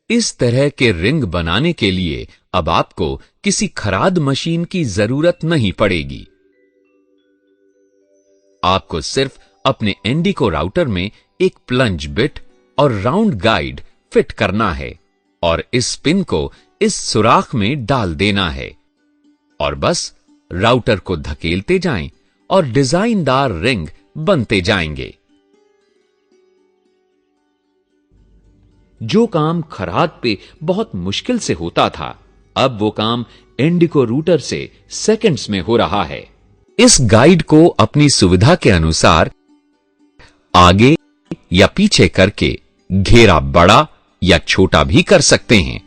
इस तरह के रिंग बनाने के लिए अब आपको किसी खराद मशीन की जरूरत नहीं पड़ेगी। आपको सिर्फ अपने एंडिको राउटर में एक प्लंज बिट और राउंड गाइड फिट करना है और इस पिन को इस सुराख में डाल देना है और बस राउटर को धकेलते जाएं और डिजाइनदार रिंग बनते जाएंगे। जो काम खराद पे बहुत मुश्किल से होता था, अब वो काम एंडिको रूटर से सेकंड्स में हो रहा है। इस गाइड को अपनी सुविधा के अनुसार आगे या पीछे करके घेरा बड़ा या छोटा भी कर सकते हैं।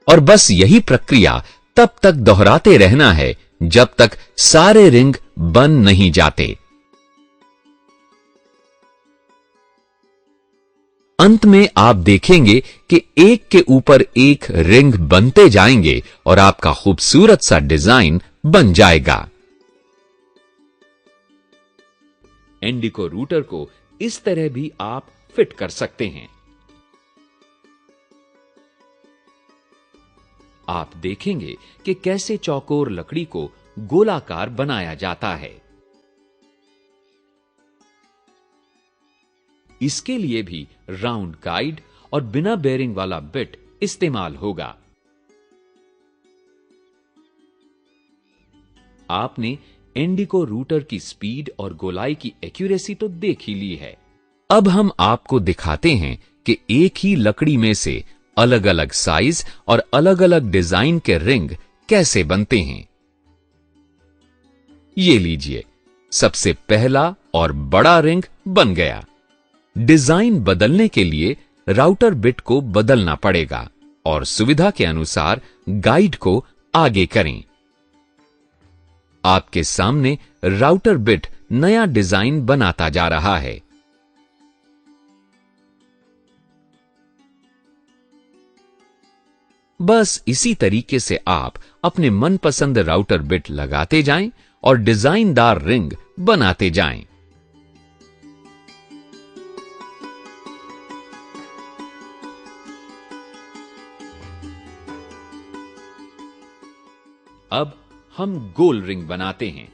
और बस यही प्रक्रिया तब तक दोहराते रहना है जब तक सारे रिंग बन नहीं जाते। अंत में आप देखेंगे कि एक के ऊपर एक रिंग बनते जाएंगे और आपका खूबसूरत सा डिजाइन बन जाएगा। एंडिको रूटर को इस तरह भी आप फिट कर सकते हैं। आप देखेंगे कि कैसे चौकोर लकड़ी को गोलाकार बनाया जाता है। इसके लिए भी राउंड गाइड और बिना बेरिंग वाला बिट इस्तेमाल होगा। आपने एंडिको रूटर की स्पीड और गोलाई की एक्यूरेसी तो देख ही ली है। अब हम आपको दिखाते हैं कि एक ही लकड़ी में से अलग अलग साइज और अलग अलग डिजाइन के रिंग कैसे बनते हैं। ये लीजिए, सबसे पहला और बड़ा रिंग बन गया। डिजाइन बदलने के लिए राउटर बिट को बदलना पड़ेगा और सुविधा के अनुसार गाइड को आगे करें। आपके सामने राउटर बिट नया डिजाइन बनाता जा रहा है। बस इसी तरीके से आप अपने मनपसंद राउटर बिट लगाते जाएं और डिजाइनदार रिंग बनाते जाएं। अब हम गोल रिंग बनाते हैं।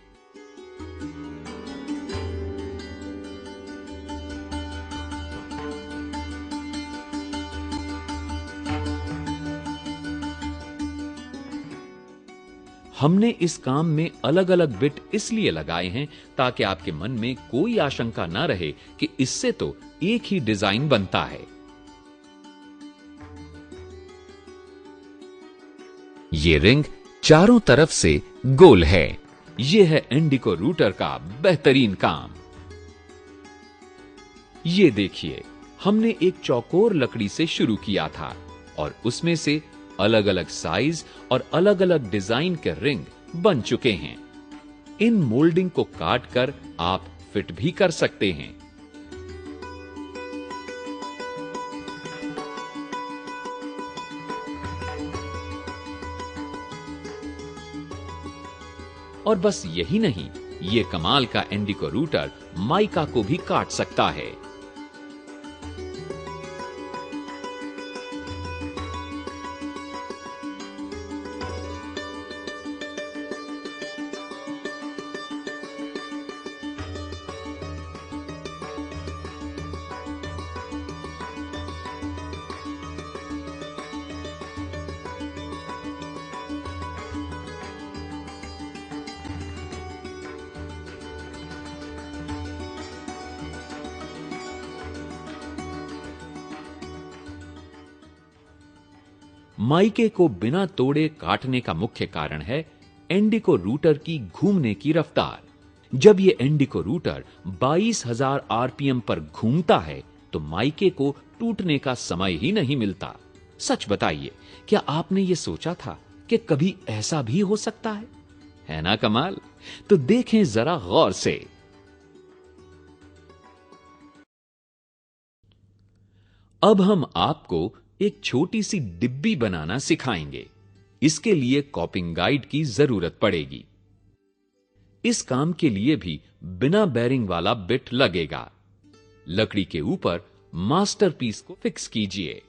हमने इस काम में अलग अलग बिट इसलिए लगाए हैं ताकि आपके मन में कोई आशंका ना रहे कि इससे तो एक ही डिजाइन बनता है। ये रिंग चारों तरफ से गोल है। यह है एंडिको रूटर का बेहतरीन काम। ये देखिए, हमने एक चौकोर लकड़ी से शुरू किया था और उसमें से अलग अलग साइज और अलग अलग डिजाइन के रिंग बन चुके हैं। इन मोल्डिंग को काटकर आप फिट भी कर सकते हैं। और बस यही नहीं, ये कमाल का एंडिको रूटर माइका को भी काट सकता है। माइके को बिना तोड़े काटने का मुख्य कारण है एंडिको रूटर की घूमने की रफ्तार। जब यह एंडिको रूटर 22,000 आरपीएम पर घूमता है तो माइके को टूटने का समय ही नहीं मिलता। सच बताइए, क्या आपने ये सोचा था कि कभी ऐसा भी हो सकता है ना कमाल? तो देखें जरा गौर से। अब हम आपको एक छोटी सी डिब्बी बनाना सिखाएंगे। इसके लिए कॉपिंग गाइड की जरूरत पड़ेगी। इस काम के लिए भी बिना बेरिंग वाला बिट लगेगा। लकड़ी के ऊपर मास्टरपीस को फिक्स कीजिए।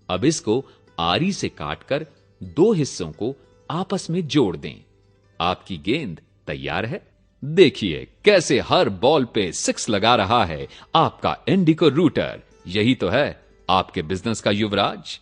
अब इसको आरी से काटकर दो हिस्सों को आपस में जोड़ दें। आपकी गेंद तैयार है। देखिए कैसे हर बॉल पे 6 लगा रहा है आपका इंडिको रूटर। यही तो है आपके बिजनेस का युवराज।